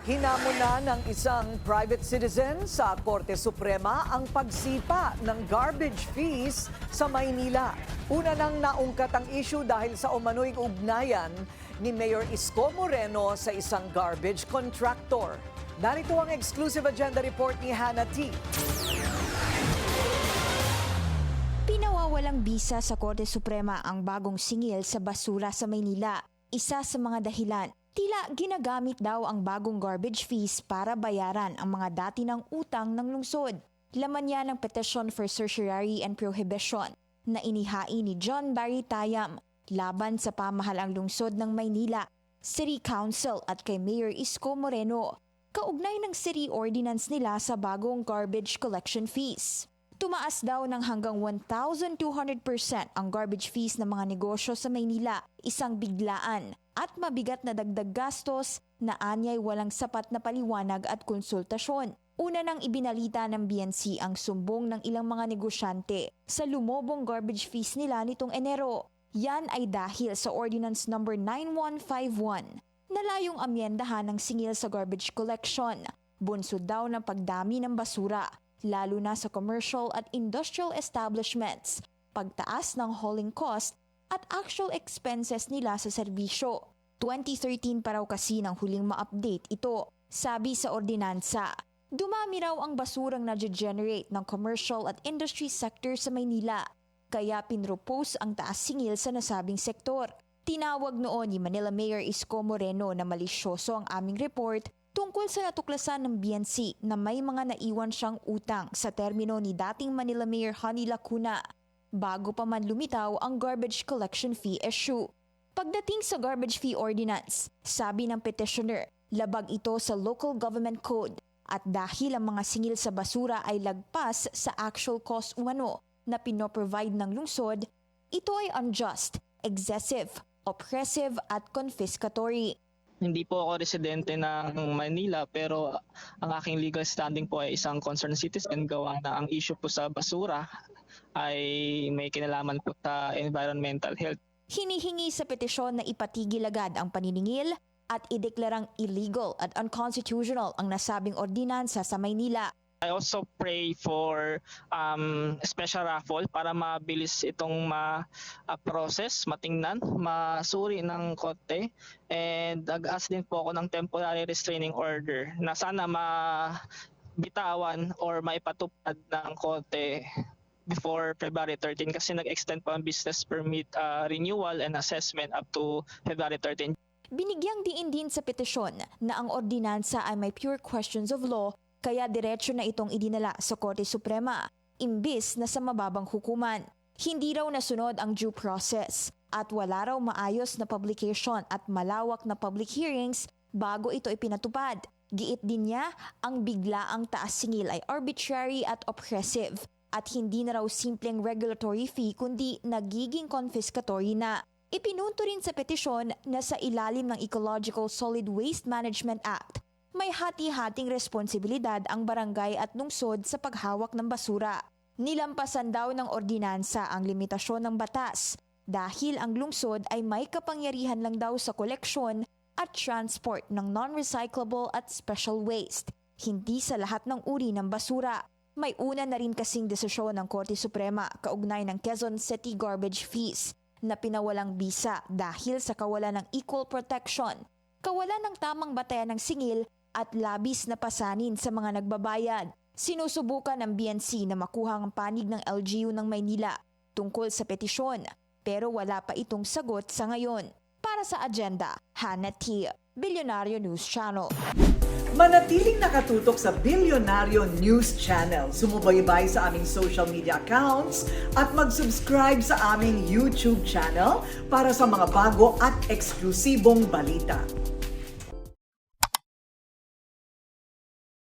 Hinamon na ng isang private citizen sa Korte Suprema ang pagsipa ng garbage fees sa Maynila. Una nang naungkat ang issue dahil sa umano'y ugnayan ni Mayor Isko Moreno sa isang garbage contractor. Narito ang exclusive agenda report ni Hannah T. Pinawawalang bisa sa Korte Suprema ang bagong singil sa basura sa Maynila. Isa sa mga dahilan, tila ginagamit daw ang bagong garbage fees para bayaran ang mga dati ng utang ng lungsod. Laman yan ng Petition for Certiorari and Prohibition na inihain ni John Barry Tayam laban sa pamahalang lungsod ng Maynila, City Council at kay Mayor Isko Moreno, kaugnay ng city ordinance nila sa bagong garbage collection fees. Tumaas daw ng hanggang 1,200% ang garbage fees ng mga negosyo sa Maynila, isang biglaan at mabigat na dagdag gastos na anyay walang sapat na paliwanag at konsultasyon. Una nang ibinalita ng BNC ang sumbong ng ilang mga negosyante sa lumobong garbage fees nila nitong Enero. Yan ay dahil sa Ordinance No. 9151 na layong amyendahan ng singil sa garbage collection. Bunsod daw ng pagdami ng basura, lalo na sa commercial at industrial establishments, pagtaas ng hauling cost at actual expenses nila sa serbisyo. 2013 pa raw kasi nang huling ma-update ito, sabi sa ordinansa. Dumami raw ang basurang na-generate ng commercial at industry sector sa Maynila, kaya pinropose ang taas singil sa nasabing sektor. Tinawag noon ni Manila Mayor Isko Moreno na malisyoso ang aming report tungkol sa natuklasan ng BNC na may mga naiwan siyang utang sa termino ni dating Manila Mayor Honey Lacuna bago pa man lumitaw ang garbage collection fee issue. Pagdating sa garbage fee ordinance, sabi ng petitioner, labag ito sa local government code at dahil ang mga singil sa basura ay lagpas sa actual cost umano na pinoprovide ng lungsod, ito ay unjust, excessive, oppressive at confiscatory. Hindi po ako residente ng Manila pero ang aking legal standing po ay isang concerned citizen gawa na ang issue po sa basura ay may kinalaman po sa environmental health. Hinihingi sa petisyon na ipatigil agad ang paniningil at ideklarang illegal at unconstitutional ang nasabing ordinansa sa Maynila. I also pray for special raffle para mabilis itong process, matingnan, masuri ng korte. And nag-ask din po ako ng temporary restraining order na sana mabitawan or maipatupad ng korte before February 13 kasi nag-extend pa ang business permit renewal and assessment up to February 13. Binigyang diin din sa petisyon na ang ordinansa ay may pure questions of law kaya diretsyo na itong idinala sa Korte Suprema, imbis na sa mababang hukuman. Hindi raw nasunod ang due process at wala raw maayos na publication at malawak na public hearings bago ito ipinatupad. Giit din niya, ang biglaang taas singil ay arbitrary at oppressive at hindi na raw simpleng regulatory fee kundi nagiging confiscatory na. Ipinunto rin sa petisyon na sa ilalim ng Ecological Solid Waste Management Act, may hati-hating responsibilidad ang barangay at lungsod sa paghawak ng basura. Nilampasan daw ng ordinansa ang limitasyon ng batas dahil ang lungsod ay may kapangyarihan lang daw sa koleksyon at transport ng non-recyclable at special waste, hindi sa lahat ng uri ng basura. May una na rin kasing desisyon ng Korte Suprema kaugnay ng Quezon City garbage fees na pinawalang bisa dahil sa kawalan ng equal protection, kawalan ng tamang batayan ng singil at labis na pasanin sa mga nagbabayad. Sinusubukan ng BNC na makuha ang panig ng LGU ng Maynila tungkol sa petisyon pero wala pa itong sagot sa ngayon. Para sa agenda, Hannah T. Bilyonaryo News Channel. Manatiling nakatutok sa Bilyonaryo News Channel. Sumubaybay sa aming social media accounts at mag-subscribe sa aming YouTube channel para sa mga bago at eksklusibong balita.